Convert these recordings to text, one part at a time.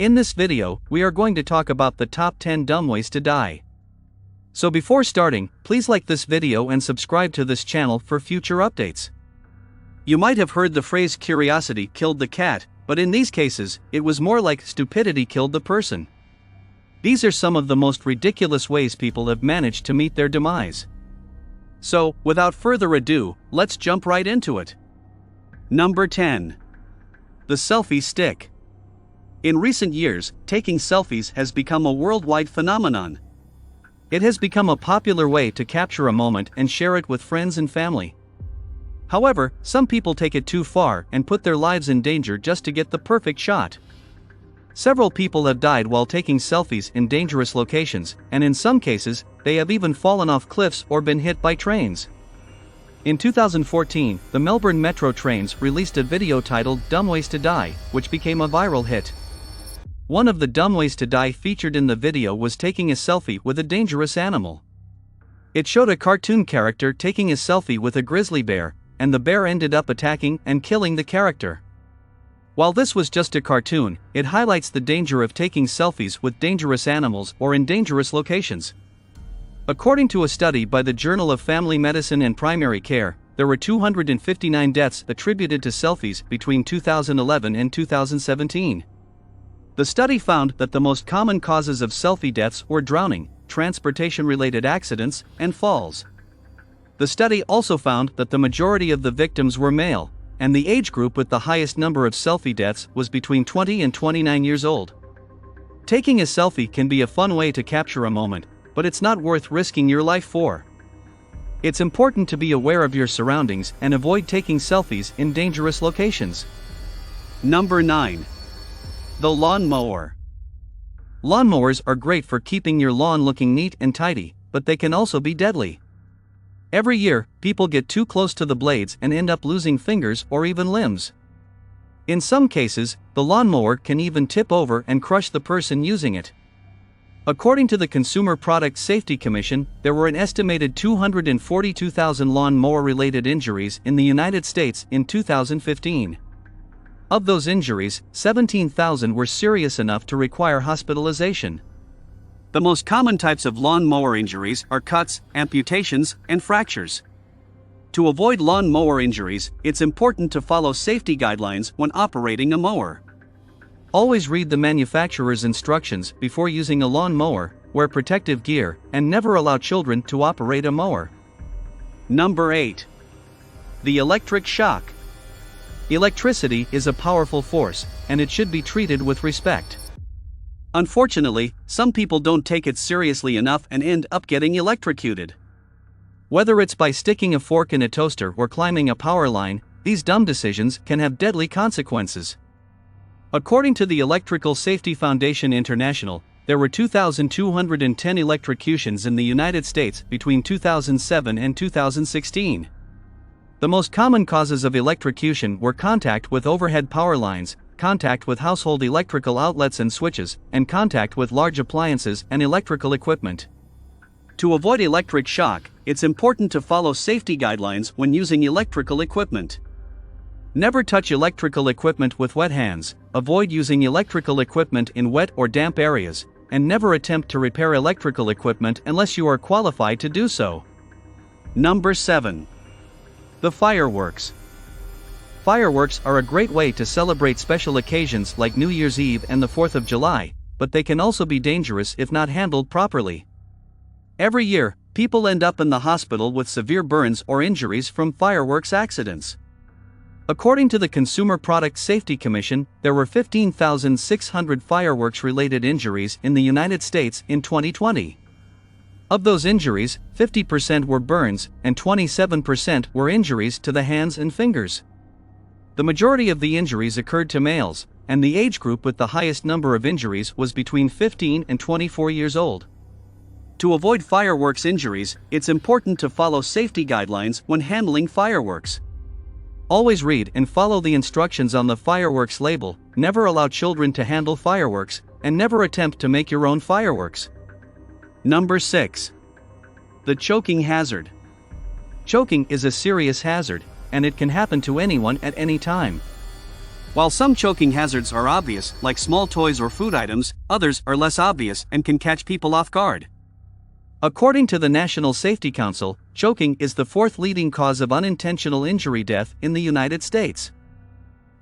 In this video, we are going to talk about the top 10 dumb ways to die. So before starting, please like this video and subscribe to this channel for future updates. You might have heard the phrase curiosity killed the cat, but in these cases, it was more like stupidity killed the person. These are some of the most ridiculous ways people have managed to meet their demise. So, without further ado, let's jump right into it. Number 10. The selfie stick. In recent years, taking selfies has become a worldwide phenomenon. It has become a popular way to capture a moment and share it with friends and family. However, some people take it too far and put their lives in danger just to get the perfect shot. Several people have died while taking selfies in dangerous locations, and in some cases, they have even fallen off cliffs or been hit by trains. In 2014, the Melbourne Metro Trains released a video titled "Dumb Ways to Die," which became a viral hit. One of the dumb ways to die featured in the video was taking a selfie with a dangerous animal. It showed a cartoon character taking a selfie with a grizzly bear, and the bear ended up attacking and killing the character. While this was just a cartoon, it highlights the danger of taking selfies with dangerous animals or in dangerous locations. According to a study by the Journal of Family Medicine and Primary Care, there were 259 deaths attributed to selfies between 2011 and 2017. The study found that the most common causes of selfie deaths were drowning, transportation-related accidents, and falls. The study also found that the majority of the victims were male, and the age group with the highest number of selfie deaths was between 20 and 29 years old. Taking a selfie can be a fun way to capture a moment, but it's not worth risking your life for. It's important to be aware of your surroundings and avoid taking selfies in dangerous locations. Number 9. The lawnmower. Lawnmowers are great for keeping your lawn looking neat and tidy, but they can also be deadly. Every year, people get too close to the blades and end up losing fingers or even limbs. In some cases, the lawnmower can even tip over and crush the person using it. According to the Consumer Product Safety Commission, there were an estimated 242,000 lawnmower-related injuries in the United States in 2015. Of those injuries, 17,000 were serious enough to require hospitalization. The most common types of lawnmower injuries are cuts, amputations, and fractures. To avoid lawnmower injuries, it's important to follow safety guidelines when operating a mower. Always read the manufacturer's instructions before using a lawnmower, wear protective gear, and never allow children to operate a mower. Number 8. The electric shock. Electricity is a powerful force, and it should be treated with respect. Unfortunately, some people don't take it seriously enough and end up getting electrocuted. Whether it's by sticking a fork in a toaster or climbing a power line, these dumb decisions can have deadly consequences. According to the Electrical Safety Foundation International, there were 2,210 electrocutions in the United States between 2007 and 2016. The most common causes of electrocution were contact with overhead power lines, contact with household electrical outlets and switches, and contact with large appliances and electrical equipment. To avoid electric shock, it's important to follow safety guidelines when using electrical equipment. Never touch electrical equipment with wet hands, avoid using electrical equipment in wet or damp areas, and never attempt to repair electrical equipment unless you are qualified to do so. Number 7. The fireworks. Fireworks are a great way to celebrate special occasions like New Year's Eve and the 4th of July, but they can also be dangerous if not handled properly. Every year, people end up in the hospital with severe burns or injuries from fireworks accidents. According to the Consumer Product Safety Commission, there were 15,600 fireworks-related injuries in the United States in 2020. Of those injuries, 50% were burns, and 27% were injuries to the hands and fingers. The majority of the injuries occurred to males, and the age group with the highest number of injuries was between 15 and 24 years old. To avoid fireworks injuries, it's important to follow safety guidelines when handling fireworks. Always read and follow the instructions on the fireworks label, never allow children to handle fireworks, and never attempt to make your own fireworks. Number 6. The choking hazard. Choking is a serious hazard, and it can happen to anyone at any time. While some choking hazards are obvious, like small toys or food items, others are less obvious and can catch people off guard. According to the National Safety Council, choking is the fourth leading cause of unintentional injury death in the United States.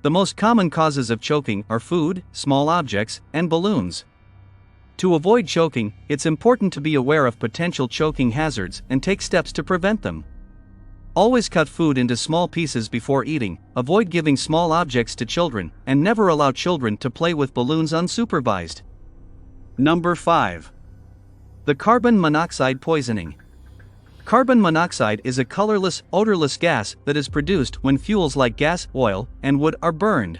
The most common causes of choking are food, small objects, and balloons. To avoid choking, it's important to be aware of potential choking hazards and take steps to prevent them. Always cut food into small pieces before eating, avoid giving small objects to children, and never allow children to play with balloons unsupervised. Number 5. The carbon monoxide poisoning. Carbon monoxide is a colorless, odorless gas that is produced when fuels like gas, oil, and wood are burned.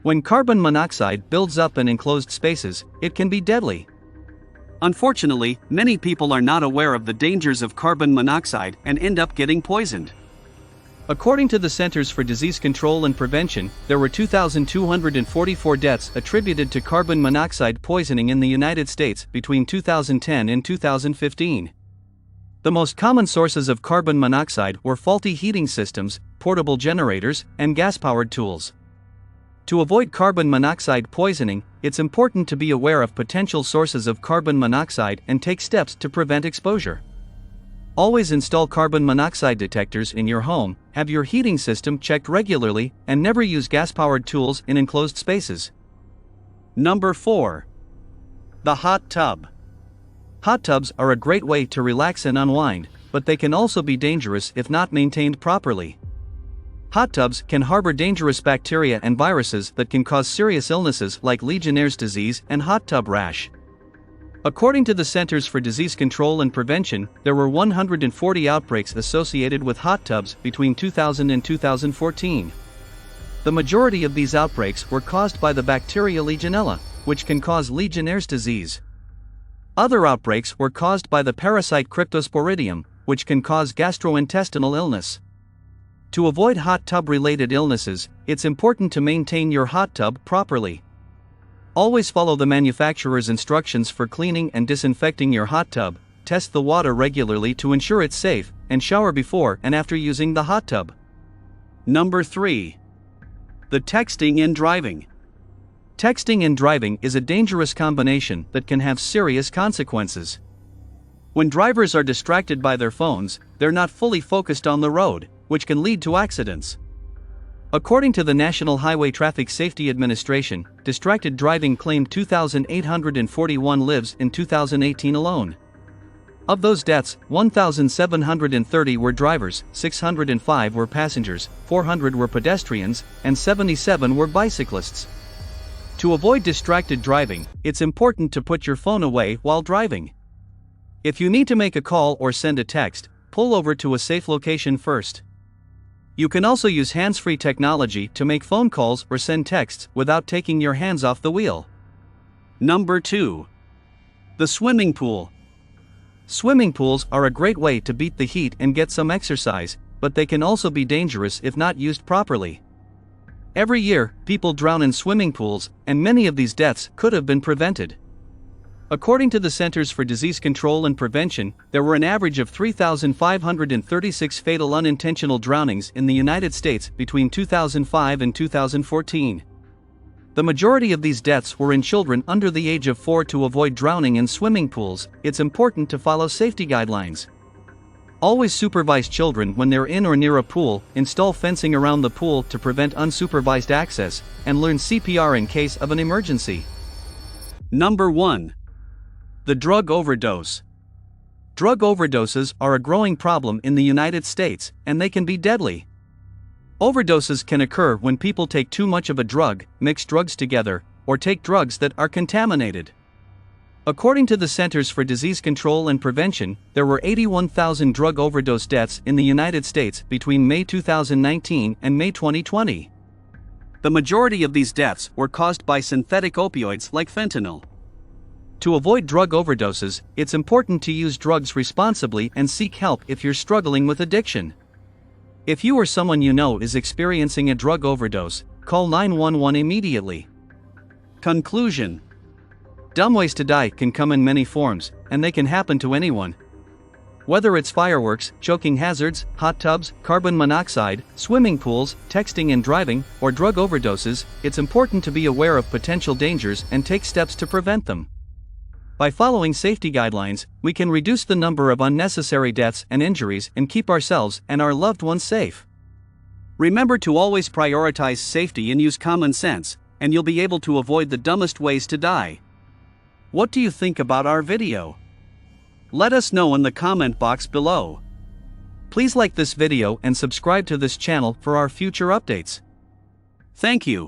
When carbon monoxide builds up in enclosed spaces, it can be deadly. Unfortunately, many people are not aware of the dangers of carbon monoxide and end up getting poisoned. According to the Centers for Disease Control and Prevention, there were 2,244 deaths attributed to carbon monoxide poisoning in the United States between 2010 and 2015. The most common sources of carbon monoxide were faulty heating systems, portable generators, and gas-powered tools. To avoid carbon monoxide poisoning, it's important to be aware of potential sources of carbon monoxide and take steps to prevent exposure. Always install carbon monoxide detectors in your home, have your heating system checked regularly, and never use gas-powered tools in enclosed spaces. Number 4. The hot tub. Hot tubs are a great way to relax and unwind, but they can also be dangerous if not maintained properly. Hot tubs can harbor dangerous bacteria and viruses that can cause serious illnesses like Legionnaire's disease and hot tub rash. According to the Centers for Disease Control and Prevention, there were 140 outbreaks associated with hot tubs between 2000 and 2014. The majority of these outbreaks were caused by the bacteria Legionella, which can cause Legionnaire's disease. Other outbreaks were caused by the parasite Cryptosporidium, which can cause gastrointestinal illness. To avoid hot tub-related illnesses, it's important to maintain your hot tub properly. Always follow the manufacturer's instructions for cleaning and disinfecting your hot tub, test the water regularly to ensure it's safe, and shower before and after using the hot tub. Number 3. The texting and driving. Texting and driving is a dangerous combination that can have serious consequences. When drivers are distracted by their phones, they're not fully focused on the road, which can lead to accidents. According to the National Highway Traffic Safety Administration, distracted driving claimed 2,841 lives in 2018 alone. Of those deaths, 1,730 were drivers, 605 were passengers, 400 were pedestrians, and 77 were bicyclists. To avoid distracted driving, it's important to put your phone away while driving. If you need to make a call or send a text, pull over to a safe location first. You can also use hands-free technology to make phone calls or send texts without taking your hands off the wheel. Number 2. The swimming pool. Swimming pools are a great way to beat the heat and get some exercise, but they can also be dangerous if not used properly. Every year, people drown in swimming pools, and many of these deaths could have been prevented. According to the Centers for Disease Control and Prevention, there were an average of 3,536 fatal unintentional drownings in the United States between 2005 and 2014. The majority of these deaths were in children under the age of 4. To avoid drowning in swimming pools, it's important to follow safety guidelines. Always supervise children when they're in or near a pool, install fencing around the pool to prevent unsupervised access, and learn CPR in case of an emergency. Number 1. The drug overdose. Drug overdoses are a growing problem in the United States, and they can be deadly. Overdoses can occur when people take too much of a drug, mix drugs together, or take drugs that are contaminated. According to the Centers for Disease Control and Prevention, there were 81,000 drug overdose deaths in the United States between May 2019 and May 2020. The majority of these deaths were caused by synthetic opioids like fentanyl. To avoid drug overdoses, it's important to use drugs responsibly and seek help if you're struggling with addiction. If you or someone you know is experiencing a drug overdose, call 911 immediately. Conclusion. Dumb ways to die can come in many forms, and they can happen to anyone. Whether it's fireworks, choking hazards, hot tubs, carbon monoxide, swimming pools, texting and driving, or drug overdoses, it's important to be aware of potential dangers and take steps to prevent them. By following safety guidelines, we can reduce the number of unnecessary deaths and injuries and keep ourselves and our loved ones safe. Remember to always prioritize safety and use common sense, and you'll be able to avoid the dumbest ways to die. What do you think about our video? Let us know in the comment box below. Please like this video and subscribe to this channel for our future updates. Thank you.